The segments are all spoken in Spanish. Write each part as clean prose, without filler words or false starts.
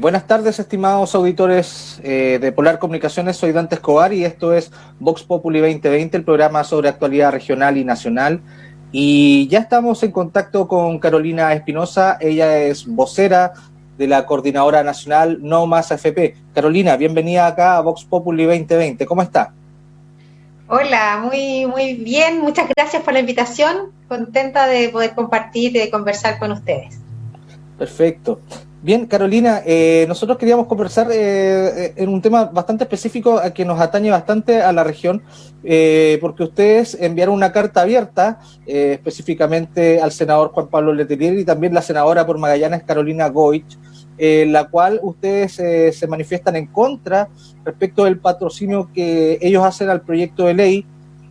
Buenas tardes, estimados auditores de Polar Comunicaciones. Soy Dante Escobar y esto es Vox Populi 2020, el programa sobre actualidad regional y nacional. Y ya estamos en contacto con Carolina Espinosa. Ella es vocera de la Coordinadora Nacional No Más AFP. Carolina, bienvenida acá a Vox Populi 2020. ¿Cómo está? Hola, muy bien. Muchas gracias por la invitación. Contenta de poder compartir y de conversar con ustedes. Perfecto. Bien, Carolina, nosotros queríamos conversar en un tema bastante específico que nos atañe bastante a la región, porque ustedes enviaron una carta abierta específicamente al senador Juan Pablo Letelier y también la senadora por Magallanes, Carolina Goich, en la cual ustedes se manifiestan en contra respecto del patrocinio que ellos hacen al proyecto de ley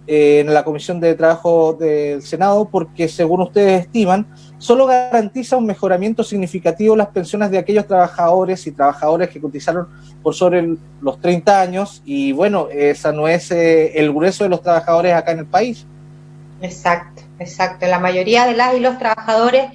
en la Comisión de Trabajo del Senado, porque según ustedes estiman, solo garantiza un mejoramiento significativo en las pensiones de aquellos trabajadores y trabajadoras que cotizaron por sobre los 30 años, y bueno, esa no es el grueso de los trabajadores acá en el país. Exacto. La mayoría de las y los trabajadores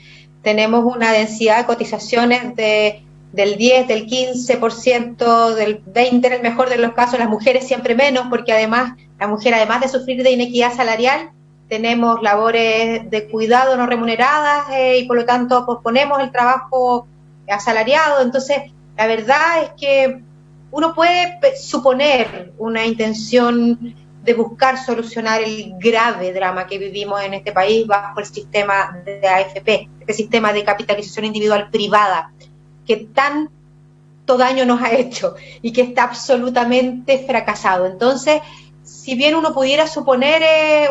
tenemos una densidad de cotizaciones del 10, del 15%, del 20% en el mejor de los casos, las mujeres siempre menos, porque además, la mujer además de sufrir de inequidad salarial, tenemos labores de cuidado no remuneradas y por lo tanto posponemos el trabajo asalariado. Entonces, la verdad es que uno puede suponer una intención de buscar solucionar el grave drama que vivimos en este país bajo el sistema de AFP, este sistema de capitalización individual privada, que tanto daño nos ha hecho y que está absolutamente fracasado. Entonces, si bien uno pudiera suponer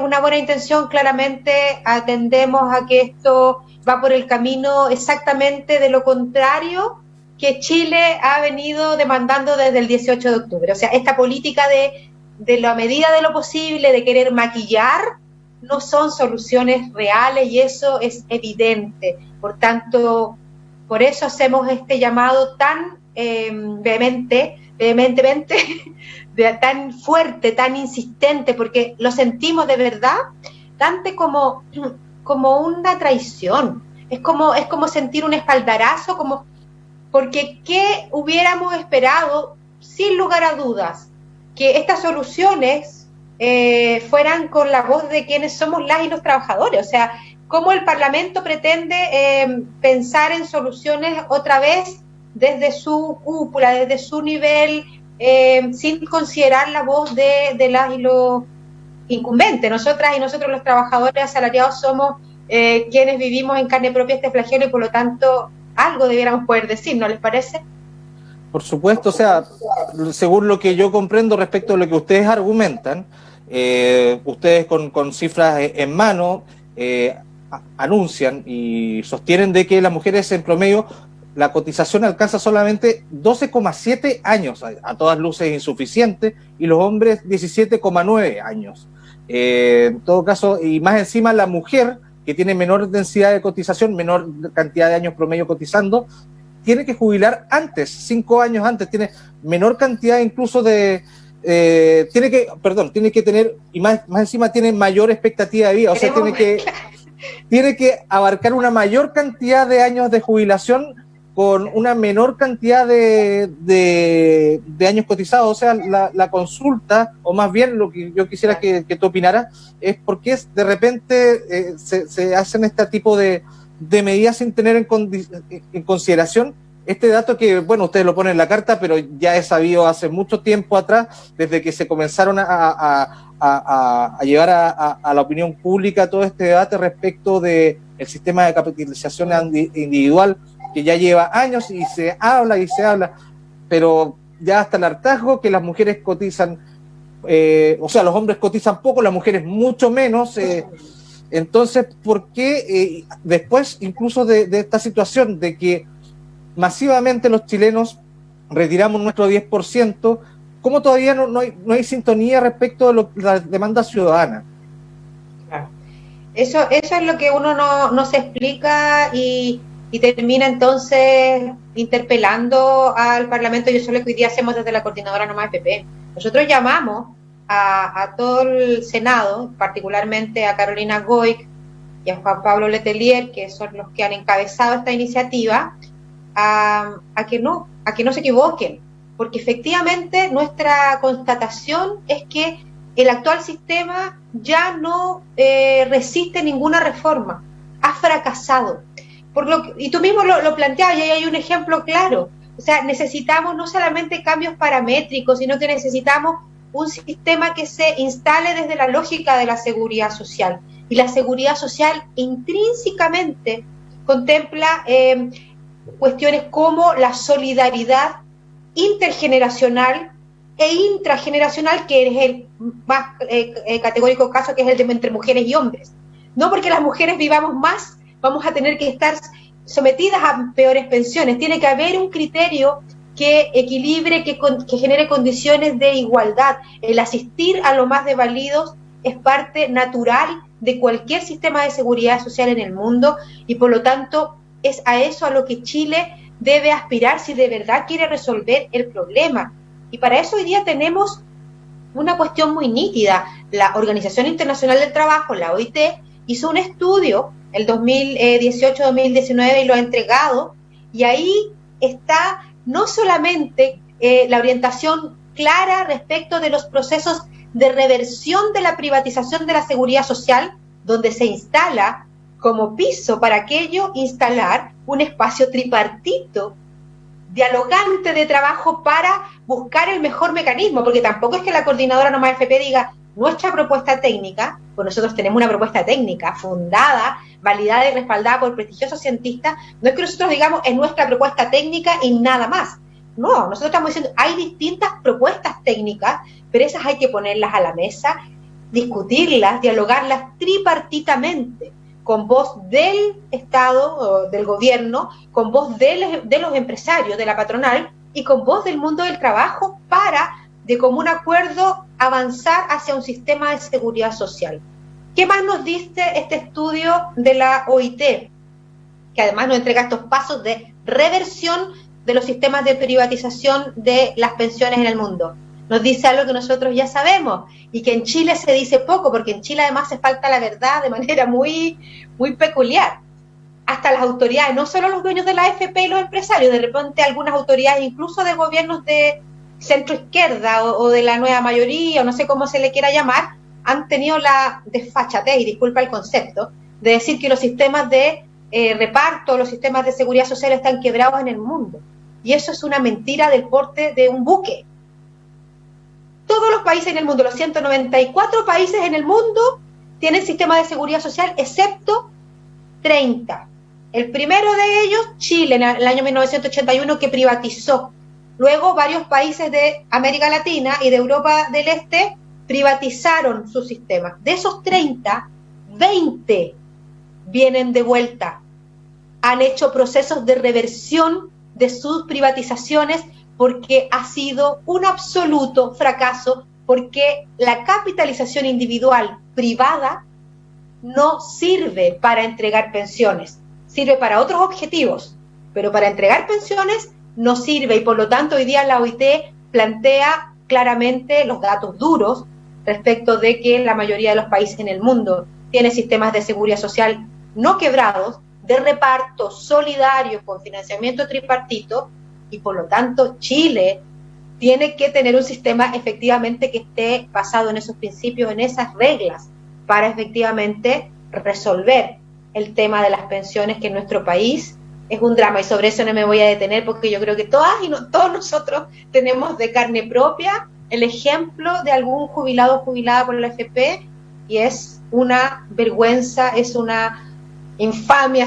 una buena intención, claramente atendemos a que esto va por el camino exactamente de lo contrario que Chile ha venido demandando desde el 18 de octubre. O sea, esta política de la medida de lo posible, de querer maquillar, no son soluciones reales y eso es evidente. Por tanto, por eso hacemos este llamado tan vehementemente, tan fuerte, tan insistente, porque lo sentimos de verdad, Dante, como una traición. Es como sentir un espaldarazo, porque ¿qué hubiéramos esperado, sin lugar a dudas? Que estas soluciones fueran con la voz de quienes somos las y los trabajadores. O sea, cómo el Parlamento pretende pensar en soluciones otra vez desde su cúpula, desde su nivel, sin considerar la voz de las y los incumbentes. Nosotras y nosotros los trabajadores asalariados somos quienes vivimos en carne propia este flagelo y por lo tanto algo debiéramos poder decir, ¿no les parece? Por supuesto, o sea, según lo que yo comprendo respecto a lo que ustedes argumentan, ustedes con cifras en mano anuncian y sostienen de que las mujeres en promedio la cotización alcanza solamente 12,7 años, a todas luces insuficiente, y los hombres 17,9 años. En todo caso, y más encima la mujer, que tiene menor densidad de cotización, menor cantidad de años promedio cotizando, tiene que jubilar antes, 5 años antes, tiene menor cantidad incluso de... tiene que tener, y más encima tiene mayor expectativa de vida, o sea, tiene que abarcar una mayor cantidad de años de jubilación con una menor cantidad de años cotizados. O sea, la consulta, o más bien lo que yo quisiera que tú opinaras, es por qué de repente se hacen este tipo de medidas sin tener en consideración este dato que, bueno, ustedes lo ponen en la carta, pero ya es sabido hace mucho tiempo atrás, desde que se comenzaron a llevar a la opinión pública todo este debate respecto del sistema de capitalización individual, que ya lleva años y se habla, pero ya hasta el hartazgo que las mujeres cotizan, o sea, los hombres cotizan poco, las mujeres mucho menos. Entonces, ¿por qué después incluso de esta situación de que masivamente los chilenos retiramos nuestro 10%, cómo todavía no hay sintonía respecto de la demanda ciudadana? Claro. Eso es lo que uno no se explica y termina entonces interpelando al Parlamento, y eso es lo que hoy día hacemos desde la Coordinadora No Más AFP. Nosotros llamamos a todo el Senado, particularmente a Carolina Goich y a Juan Pablo Letelier, que son los que han encabezado esta iniciativa, a que no se equivoquen, porque efectivamente nuestra constatación es que el actual sistema ya no resiste ninguna reforma, ha fracasado. Y tú mismo lo planteabas, y ahí hay un ejemplo claro. O sea, necesitamos no solamente cambios paramétricos, sino que necesitamos un sistema que se instale desde la lógica de la seguridad social. Y la seguridad social intrínsecamente contempla cuestiones como la solidaridad intergeneracional e intrageneracional, que es el más categórico caso, que es el de entre mujeres y hombres. No porque las mujeres vivamos más, vamos a tener que estar sometidas a peores pensiones. Tiene que haber un criterio que equilibre, que genere condiciones de igualdad. El asistir a los más desvalidos es parte natural de cualquier sistema de seguridad social en el mundo, y por lo tanto es a eso a lo que Chile debe aspirar si de verdad quiere resolver el problema. Y para eso hoy día tenemos una cuestión muy nítida. La Organización Internacional del Trabajo, la OIT, hizo un estudio el 2018-2019 y lo ha entregado, y ahí está no solamente la orientación clara respecto de los procesos de reversión de la privatización de la seguridad social, donde se instala como piso para aquello instalar un espacio tripartito, dialogante de trabajo para buscar el mejor mecanismo, porque tampoco es que la coordinadora Nomás FP diga nuestra propuesta técnica, pues nosotros tenemos una propuesta técnica fundada, validada y respaldada por prestigiosos cientistas. No es que nosotros digamos es nuestra propuesta técnica y nada más. No, nosotros estamos diciendo hay distintas propuestas técnicas, pero esas hay que ponerlas a la mesa, discutirlas, dialogarlas tripartitamente, con voz del Estado, o del gobierno, con voz de los empresarios, de la patronal, y con voz del mundo del trabajo, para, de común acuerdo, avanzar hacia un sistema de seguridad social. ¿Qué más nos dice este estudio de la OIT? Que además nos entrega estos pasos de reversión de los sistemas de privatización de las pensiones en el mundo. Nos dice algo que nosotros ya sabemos y que en Chile se dice poco, porque en Chile además se falta la verdad de manera muy, muy peculiar. Hasta las autoridades, no solo los dueños de la AFP y los empresarios, de repente algunas autoridades, incluso de gobiernos de centro izquierda o de la nueva mayoría, o no sé cómo se le quiera llamar, han tenido la desfachatez, y disculpa el concepto, de decir que los sistemas de reparto, los sistemas de seguridad social están quebrados en el mundo. Y eso es una mentira del porte de un buque. Todos los países en el mundo, los 194 países en el mundo, tienen sistemas de seguridad social, excepto 30. El primero de ellos, Chile, en el año 1981, que privatizó. Luego, varios países de América Latina y de Europa del Este privatizaron sus sistemas. De esos 30, 20 vienen de vuelta. Han hecho procesos de reversión de sus privatizaciones, porque ha sido un absoluto fracaso, porque la capitalización individual privada no sirve para entregar pensiones, sirve para otros objetivos, pero para entregar pensiones no sirve, y por lo tanto hoy día la OIT plantea claramente los datos duros respecto de que la mayoría de los países en el mundo tiene sistemas de seguridad social no quebrados, de reparto solidario con financiamiento tripartito, y por lo tanto Chile tiene que tener un sistema efectivamente que esté basado en esos principios, en esas reglas, para efectivamente resolver el tema de las pensiones, que en nuestro país es un drama, y sobre eso no me voy a detener, porque yo creo que todos nosotros tenemos de carne propia el ejemplo de algún jubilado o jubilada por la AFP, y es una vergüenza, es una infamia,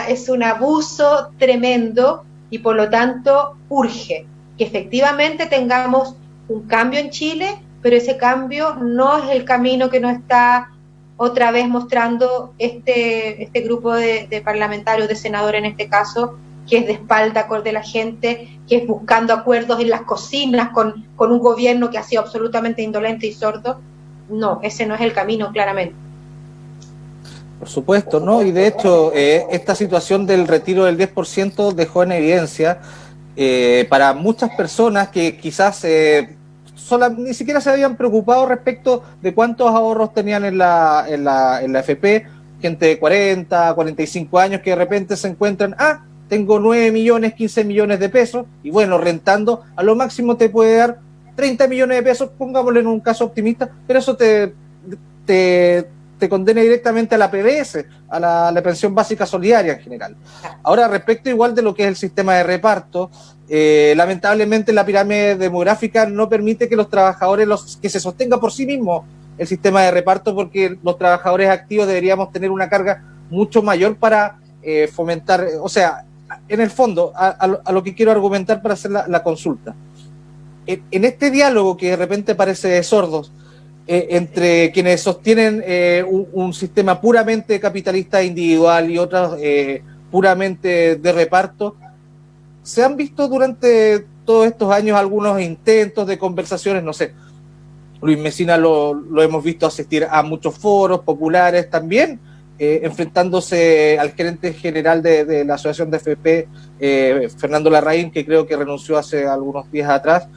es un abuso tremendo, y por lo tanto urge que efectivamente tengamos un cambio en Chile, pero ese cambio no es el camino que nos está otra vez mostrando este grupo de parlamentarios, de senadores en este caso, que es de espalda de la gente, que es buscando acuerdos en las cocinas con un gobierno que ha sido absolutamente indolente y sordo. No, ese no es el camino, claramente. Por supuesto, ¿no? Y de hecho, esta situación del retiro del 10% dejó en evidencia para muchas personas que quizás ni siquiera se habían preocupado respecto de cuántos ahorros tenían en la AFP, gente de 40, 45 años que de repente se encuentran, tengo 9 millones, 15 millones de pesos, y bueno, rentando, a lo máximo te puede dar 30 millones de pesos, pongámoslo en un caso optimista, pero eso te condena directamente a la PBS, a la pensión básica solidaria en general. Ahora, respecto igual de lo que es el sistema de reparto, lamentablemente la pirámide demográfica no permite que los trabajadores, que se sostenga por sí mismo el sistema de reparto, porque los trabajadores activos deberíamos tener una carga mucho mayor para fomentar, o sea, en el fondo, a lo que quiero argumentar para hacer la consulta. En este diálogo que de repente parece de sordos, entre quienes sostienen un sistema puramente capitalista individual y otros puramente de reparto, ¿se han visto durante todos estos años algunos intentos de conversaciones? No sé, Luis Mesina lo hemos visto asistir a muchos foros populares también, enfrentándose al gerente general de la Asociación de FP, Fernando Larraín, que creo que renunció hace algunos días atrás,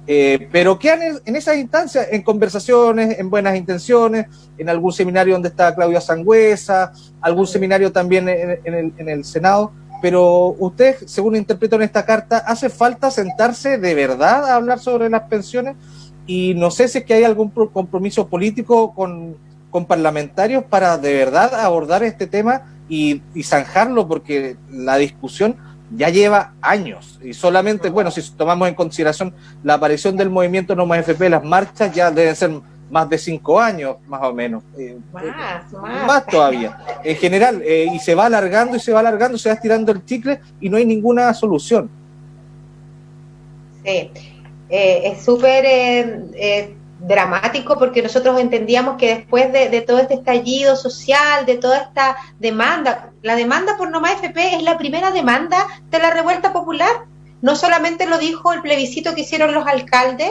pero quedan en esas instancias, en conversaciones, en buenas intenciones, en algún seminario donde está Claudia Sangüesa, algún seminario también en el Senado, pero usted, según interpretó en esta carta, ¿hace falta sentarse de verdad a hablar sobre las pensiones? Y no sé si es que hay algún compromiso político con parlamentarios para de verdad abordar este tema y zanjarlo, porque la discusión ya lleva años, y solamente, bueno, si tomamos en consideración la aparición del movimiento No Más FP, las marchas ya deben ser más de 5 años, más o menos, más todavía, en general, y se va alargando, se va estirando el chicle, y no hay ninguna solución. Sí, es súper dramático, porque nosotros entendíamos que después de todo este estallido social, de toda esta demanda, la demanda por No Más FP es la primera demanda de la revuelta popular. No solamente lo dijo el plebiscito que hicieron los alcaldes,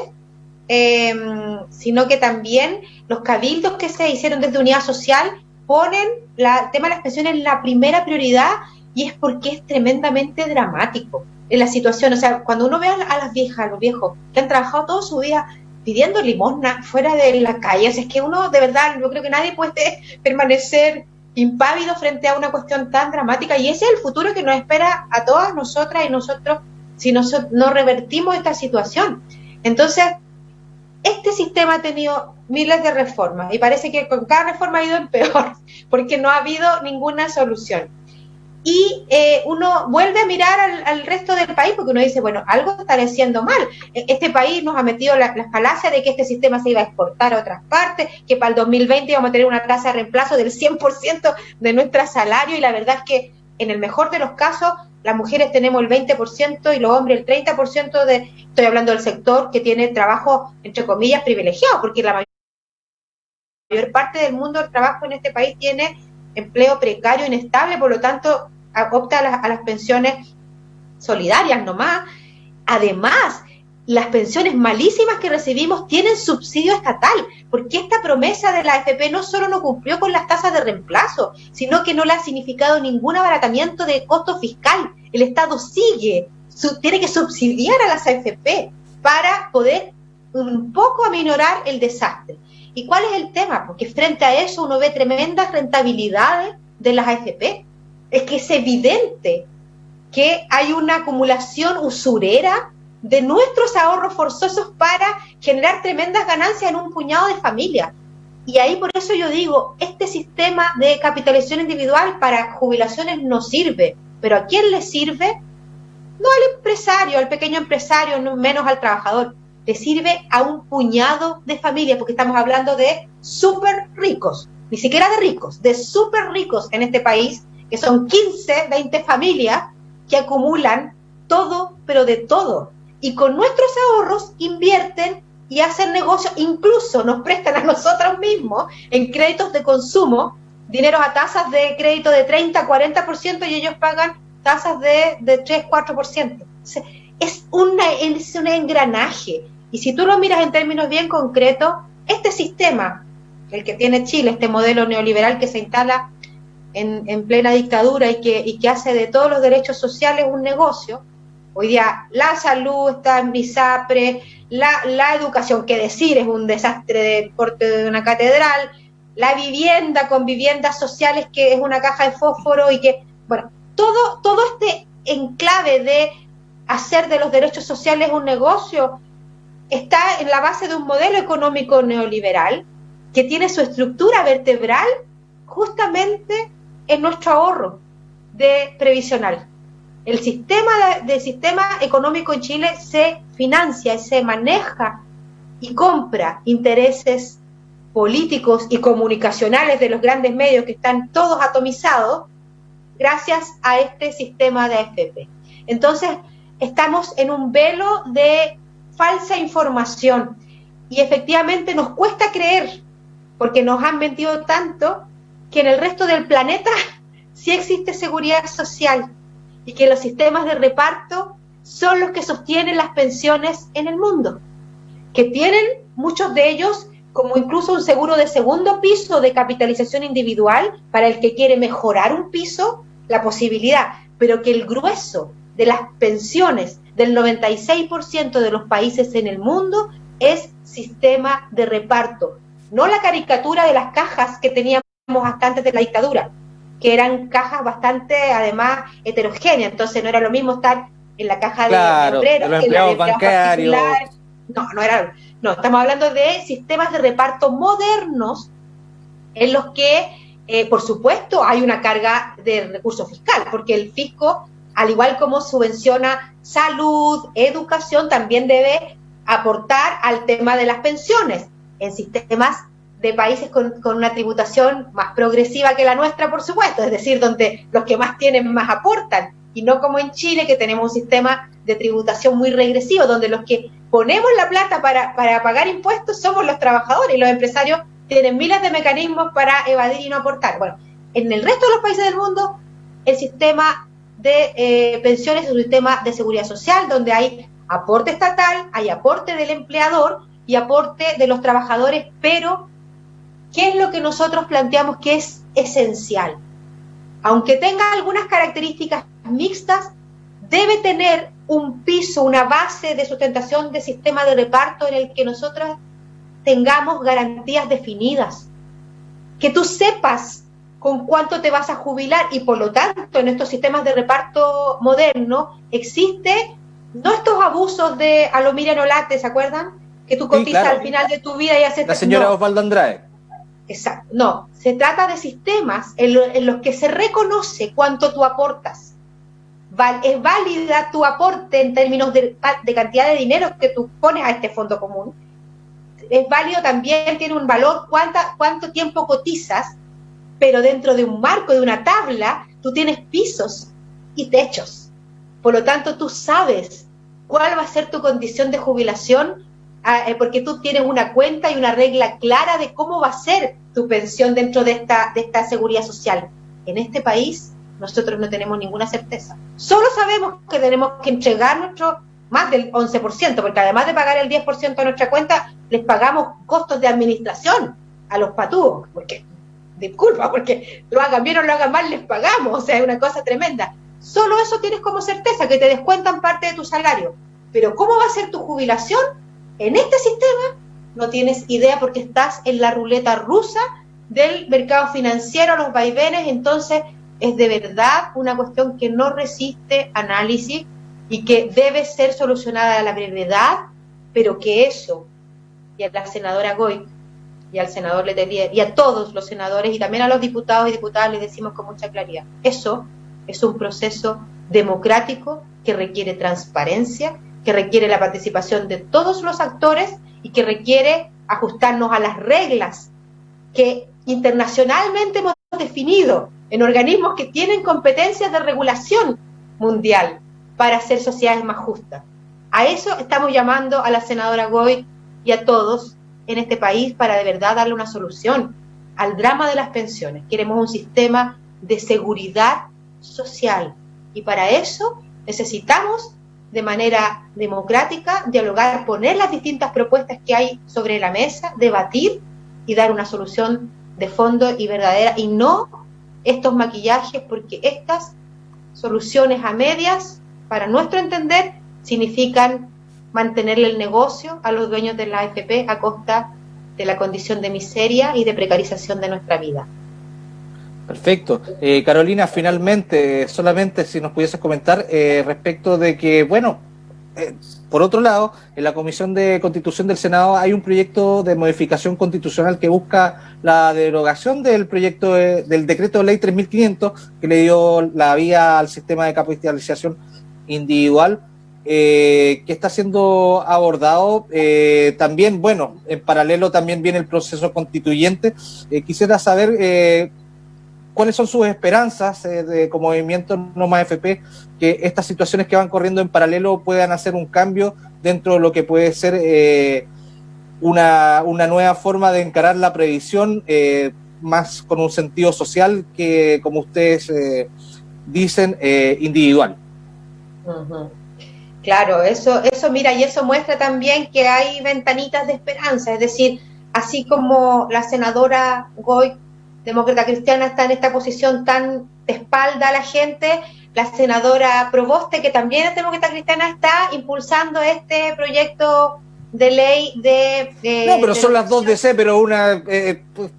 sino que también los cabildos que se hicieron desde Unidad Social ponen el tema de las pensiones en la primera prioridad, y es porque es tremendamente dramático en la situación. O sea, cuando uno ve a las viejas, a los viejos que han trabajado toda su vida pidiendo limosna fuera de la calle, o sea, es que uno, de verdad, yo creo que nadie puede permanecer impávido frente a una cuestión tan dramática, y ese es el futuro que nos espera a todas nosotras y nosotros si no revertimos esta situación. Entonces, este sistema ha tenido miles de reformas, y parece que con cada reforma ha ido en peor, porque no ha habido ninguna solución. Y uno vuelve a mirar al resto del país, porque uno dice, bueno, algo está haciendo mal. Este país nos ha metido las falacias de que este sistema se iba a exportar a otras partes, que para el 2020 íbamos a tener una tasa de reemplazo del 100% de nuestro salario, y la verdad es que en el mejor de los casos las mujeres tenemos el 20% y los hombres el 30% estoy hablando del sector que tiene trabajo, entre comillas, privilegiado, porque la mayor parte del mundo del trabajo en este país tiene empleo precario, inestable, por lo tanto opta a las pensiones solidarias nomás. Además, las pensiones malísimas que recibimos tienen subsidio estatal, porque esta promesa de la AFP no solo no cumplió con las tasas de reemplazo, sino que no le ha significado ningún abaratamiento de costo fiscal. El Estado tiene que subsidiar a las AFP para poder un poco aminorar el desastre. ¿Y cuál es el tema? Porque frente a eso uno ve tremendas rentabilidades de las AFP. Es que es evidente que hay una acumulación usurera de nuestros ahorros forzosos para generar tremendas ganancias en un puñado de familias. Y ahí por eso yo digo, este sistema de capitalización individual para jubilaciones no sirve. ¿Pero a quién le sirve? No al empresario, al pequeño empresario, no menos al trabajador. Le sirve a un puñado de familias, porque estamos hablando de súper ricos, ni siquiera de ricos, de súper ricos en este país, que son 15, 20 familias que acumulan todo, pero de todo. Y con nuestros ahorros invierten y hacen negocios, incluso nos prestan a nosotros mismos en créditos de consumo, dineros a tasas de crédito de 30, 40%, y ellos pagan tasas de 3, 4%. O sea, es un engranaje. Y si tú lo miras en términos bien concretos, este sistema, el que tiene Chile, este modelo neoliberal que se instala en plena dictadura y que hace de todos los derechos sociales un negocio, hoy día la salud está en ISAPRE, la educación, que decir, es un desastre del porte de una catedral, la vivienda con viviendas sociales que es una caja de fósforo, y que, bueno, todo en clave de hacer de los derechos sociales un negocio, está en la base de un modelo económico neoliberal que tiene su estructura vertebral justamente en nuestro ahorro de previsional. El sistema económico en Chile se financia y se maneja y compra intereses políticos y comunicacionales de los grandes medios que están todos atomizados gracias a este sistema de AFP. Entonces, estamos en un velo de falsa información y efectivamente nos cuesta creer, porque nos han mentido tanto, que en el resto del planeta sí existe seguridad social y que los sistemas de reparto son los que sostienen las pensiones en el mundo, que tienen muchos de ellos como incluso un seguro de segundo piso de capitalización individual para el que quiere mejorar un piso, la posibilidad, pero que el grueso de las pensiones del 96% de los países en el mundo es sistema de reparto, no la caricatura de las cajas que teníamos hasta antes de la dictadura, que eran cajas bastante, además, heterogéneas, entonces no era lo mismo estar en la caja de obreros, de los empleados bancarios. No, estamos hablando de sistemas de reparto modernos en los que, por supuesto, hay una carga de recurso fiscal, porque el fisco, al igual como subvenciona salud, educación, también debe aportar al tema de las pensiones en sistemas de países con una tributación más progresiva que la nuestra, por supuesto, es decir, donde los que más tienen más aportan, y no como en Chile, que tenemos un sistema de tributación muy regresivo, donde los que ponemos la plata para pagar impuestos somos los trabajadores, y los empresarios tienen miles de mecanismos para evadir y no aportar. Bueno, en el resto de los países del mundo, el sistema de pensiones es un sistema de seguridad social, donde hay aporte estatal, hay aporte del empleador y aporte de los trabajadores, pero ¿qué es lo que nosotros planteamos que es esencial? Aunque tenga algunas características mixtas, debe tener un piso, una base de sustentación de sistema de reparto en el que nosotros tengamos garantías definidas, que tú sepas con cuánto te vas a jubilar, y por lo tanto en estos sistemas de reparto modernos existe no estos abusos de a lo Miriam Olate, ¿se acuerdan? Que tú cotizas, sí, claro, al final de tu vida y haces... La señora Osvaldo Andrade. Exacto, no, se trata de sistemas en los que se reconoce cuánto tú aportas. Es válida tu aporte en términos de cantidad de dinero que tú pones a este fondo común. Es válido también, tiene un valor, cuánto tiempo cotizas, pero dentro de un marco, de una tabla, tú tienes pisos y techos. Por lo tanto, tú sabes cuál va a ser tu condición de jubilación, porque tú tienes una cuenta y una regla clara de cómo va a ser tu pensión dentro de esta seguridad social. En este país nosotros no tenemos ninguna certeza. Solo sabemos que tenemos que entregar nuestro más del 11%, porque además de pagar el 10% a nuestra cuenta, les pagamos costos de administración a los patúos, porque, disculpa, porque lo hagan bien o lo hagan mal, les pagamos, o sea, es una cosa tremenda. Solo eso tienes como certeza, que te descuentan parte de tu salario. Pero ¿cómo va a ser tu jubilación? En este sistema no tienes idea, porque estás en la ruleta rusa del mercado financiero, los vaivenes. Entonces es de verdad una cuestión que no resiste análisis y que debe ser solucionada a la brevedad, pero que eso, y a la senadora Goy y al senador Letelier y a todos los senadores y también a los diputados y diputadas les decimos con mucha claridad, eso es un proceso democrático que requiere transparencia, que requiere la participación de todos los actores y que requiere ajustarnos a las reglas que internacionalmente hemos definido en organismos que tienen competencias de regulación mundial para hacer sociedades más justas. A eso estamos llamando a la senadora Goy y a todos en este país para de verdad darle una solución al drama de las pensiones. Queremos un sistema de seguridad social y para eso necesitamos de manera democrática dialogar, poner las distintas propuestas que hay sobre la mesa, debatir y dar una solución de fondo y verdadera, y no estos maquillajes, porque estas soluciones a medias, para nuestro entender, significan mantenerle el negocio a los dueños de la AFP a costa de la condición de miseria y de precarización de nuestra vida. Perfecto. Carolina, finalmente, solamente si nos pudieses comentar respecto de que, bueno, por otro lado, en la Comisión de Constitución del Senado hay un proyecto de modificación constitucional que busca la derogación del proyecto del decreto de ley 3500 que le dio la vía al sistema de capitalización individual, que está siendo abordado. También, bueno, en paralelo también viene el proceso constituyente. Quisiera saber cuáles son sus esperanzas como movimiento No Más FP, que estas situaciones que van corriendo en paralelo puedan hacer un cambio dentro de lo que puede ser una nueva forma de encarar la previsión, más con un sentido social que, como ustedes dicen, individual. Uh-huh. Claro, eso mira, y eso muestra también que hay ventanitas de esperanza, es decir, así como la senadora Goy, demócrata cristiana, está en esta posición tan de espalda a la gente, la senadora Proboste, que también es demócrata cristiana, está impulsando este proyecto de ley de... no, pero son las dos DC, pero una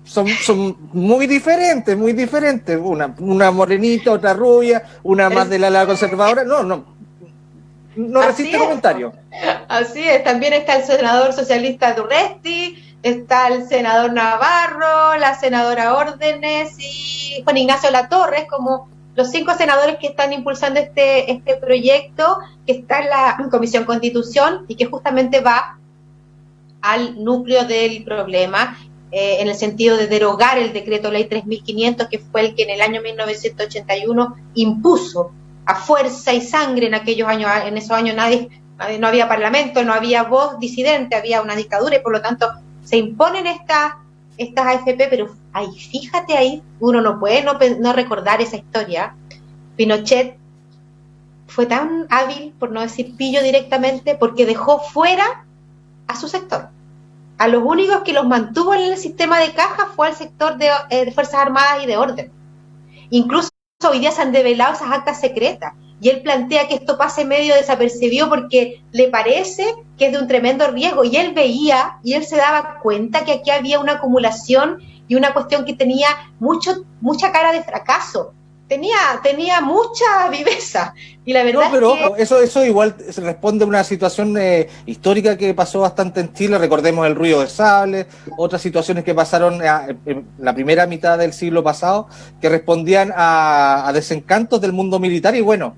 son muy diferentes, una morenita, otra rubia, una más del ala conservadora, no resiste comentario. Así es, también está el senador socialista Durresti, está el senador Navarro, la senadora Órdenes y Juan Ignacio Latorre, como los 5 senadores que están impulsando este proyecto, que está en la Comisión Constitución y que justamente va al núcleo del problema, en el sentido de derogar el decreto ley 3500, que fue el que en el año 1981 impuso a fuerza y sangre en aquellos años. En esos años no había parlamento, no había voz disidente, había una dictadura, y por lo tanto se imponen estas AFP, pero fíjate ahí, uno no puede no recordar esa historia. Pinochet fue tan hábil, por no decir pillo directamente, porque dejó fuera a su sector. A los únicos que los mantuvo en el sistema de caja fue al sector de Fuerzas Armadas y de Orden. Incluso hoy día se han develado esas actas secretas, y él plantea que esto pase medio desapercibido porque le parece que es de un tremendo riesgo, y él veía y él se daba cuenta que aquí había una acumulación y una cuestión que tenía mucha cara de fracaso, tenía mucha viveza, y la verdad pero es que... eso igual se responde a una situación histórica que pasó bastante en Chile. Recordemos el ruido de sables, otras situaciones que pasaron en la primera mitad del siglo pasado, que respondían a desencantos del mundo militar, y bueno,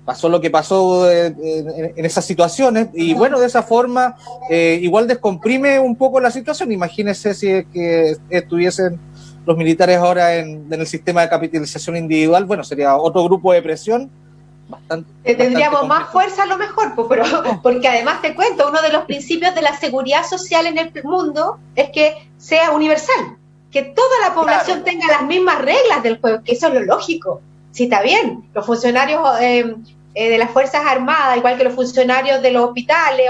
pasó lo que pasó en esas situaciones, y bueno, de esa forma igual descomprime un poco la situación. Imagínense si es que estuviesen los militares ahora en el sistema de capitalización individual, bueno, sería otro grupo de presión bastante tendríamos más fuerza a lo mejor, pero porque además te cuento, uno de los principios de la seguridad social en el mundo es que sea universal, que toda la población tenga las mismas reglas del juego, que eso es lo lógico. Sí, está bien, los funcionarios de las Fuerzas Armadas, igual que los funcionarios de los hospitales,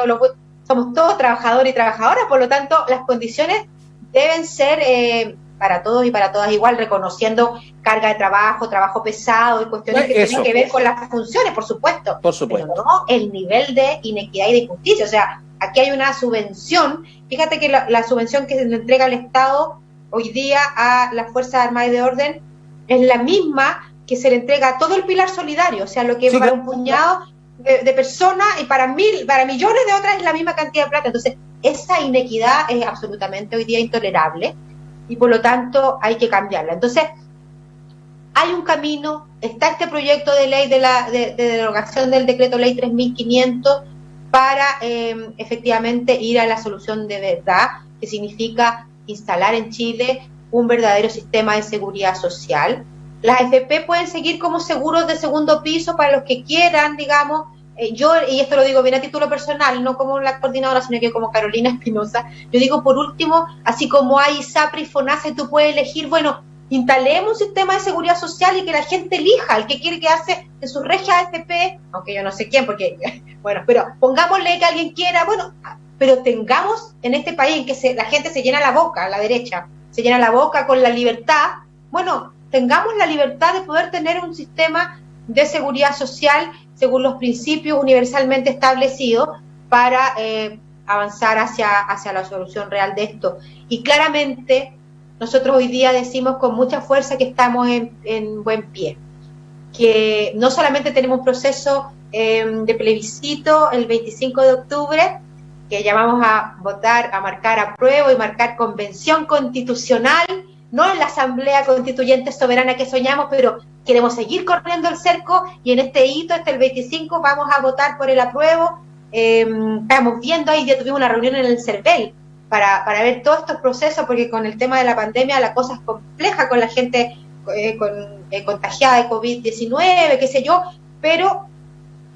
somos todos trabajadores y trabajadoras, por lo tanto las condiciones deben ser para todos y para todas igual, reconociendo carga de trabajo pesado y cuestiones que tienen que ver con las funciones, por supuesto, pero no el nivel de inequidad y de injusticia. O sea, aquí hay una subvención, fíjate que la subvención que se le entrega al Estado hoy día a las Fuerzas Armadas y de Orden es la misma que se le entrega a todo el pilar solidario, o sea, lo que para un puñado de personas y para millones de otras es la misma cantidad de plata. Entonces, esa inequidad es absolutamente hoy día intolerable, y por lo tanto hay que cambiarla. Entonces, hay un camino, está este proyecto de ley de derogación del decreto ley 3500 para efectivamente ir a la solución de verdad, que significa instalar en Chile un verdadero sistema de seguridad social. Las AFP pueden seguir como seguros de segundo piso para los que quieran, digamos. Yo, y esto lo digo bien a título personal, no como la coordinadora, sino que como Carolina Espinosa, yo digo, por último, así como hay ISAPRE y FONASA y tú puedes elegir, bueno, instalemos un sistema de seguridad social y que la gente elija el que quiere quedarse en su regia AFP, aunque yo no sé quién, porque, bueno, pero pongámosle que alguien quiera, bueno, pero tengamos en este país en que la gente se llena la boca, a la derecha, se llena la boca con la libertad, bueno, tengamos la libertad de poder tener un sistema de seguridad social según los principios universalmente establecidos para avanzar hacia la solución real de esto. Y claramente nosotros hoy día decimos con mucha fuerza que estamos en buen pie, que no solamente tenemos un proceso de plebiscito el 25 de octubre, que llamamos a votar, a marcar apruebo y marcar convención constitucional, no en la asamblea constituyente soberana que soñamos, pero queremos seguir corriendo el cerco, y en este hito, el 25, vamos a votar por el apruebo. Estamos viendo ahí, ya tuvimos una reunión en el CERVEL para ver todos estos procesos, porque con el tema de la pandemia la cosa es compleja con la gente contagiada de COVID-19, qué sé yo, pero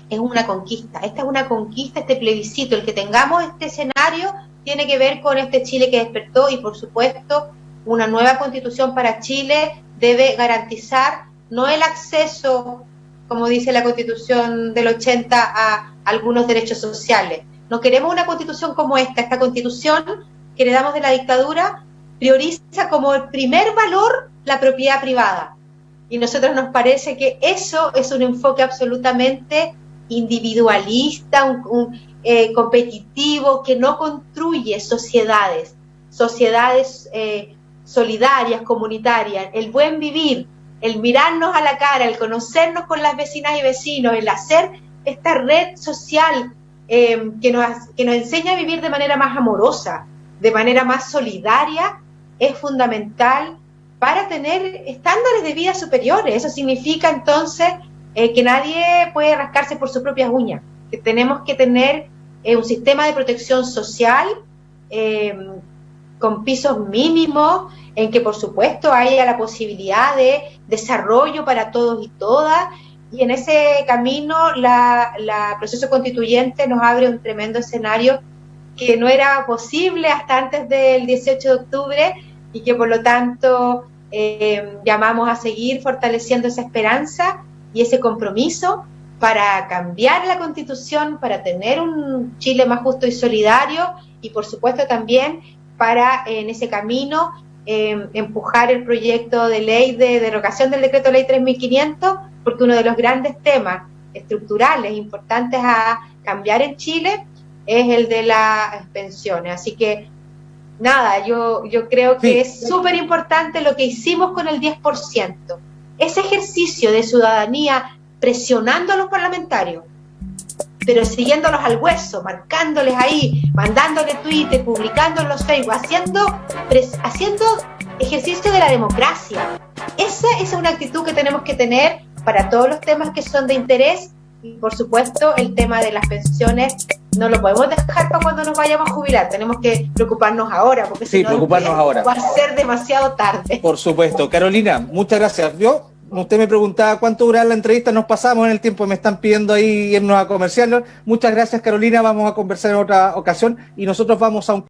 es una conquista. Esta es una conquista, este plebiscito, el que tengamos este escenario tiene que ver con este Chile que despertó, y por supuesto una nueva constitución para Chile debe garantizar no el acceso, como dice la constitución del 80, a algunos derechos sociales. No queremos una constitución como esta constitución que heredamos de la dictadura prioriza como el primer valor la propiedad privada, y a nosotros nos parece que eso es un enfoque absolutamente individualista, competitivo, que no construye sociedades solidarias, comunitarias. El buen vivir, el mirarnos a la cara, el conocernos con las vecinas y vecinos, el hacer esta red social que nos enseña a vivir de manera más amorosa, de manera más solidaria, es fundamental para tener estándares de vida superiores. Eso significa entonces que nadie puede rascarse por sus propias uñas, que tenemos que tener un sistema de protección social con pisos mínimos, en que por supuesto haya la posibilidad de desarrollo para todos y todas, y en ese camino la proceso constituyente nos abre un tremendo escenario que no era posible hasta antes del 18 de octubre, y que por lo tanto llamamos a seguir fortaleciendo esa esperanza y ese compromiso para cambiar la Constitución, para tener un Chile más justo y solidario, y por supuesto también para en ese camino empujar el proyecto de ley de derogación del decreto ley 3500, porque uno de los grandes temas estructurales importantes a cambiar en Chile es el de las pensiones. Así que nada, yo creo que es súper importante lo que hicimos con el 10%. Ese ejercicio de ciudadanía presionando a los parlamentarios, pero siguiéndolos al hueso, marcándoles ahí, mandándole Twitter, publicando en los Facebook, haciendo ejercicio de la democracia. Esa es una actitud que tenemos que tener para todos los temas que son de interés, y por supuesto el tema de las pensiones no lo podemos dejar para cuando nos vayamos a jubilar. Tenemos que preocuparnos ahora, porque si no va a ser demasiado tarde. Por supuesto. Carolina, muchas gracias. Usted me preguntaba cuánto duraba la entrevista, nos pasamos en el tiempo, me están pidiendo ahí irnos a comercial. Muchas gracias, Carolina, vamos a conversar en otra ocasión, y nosotros vamos a un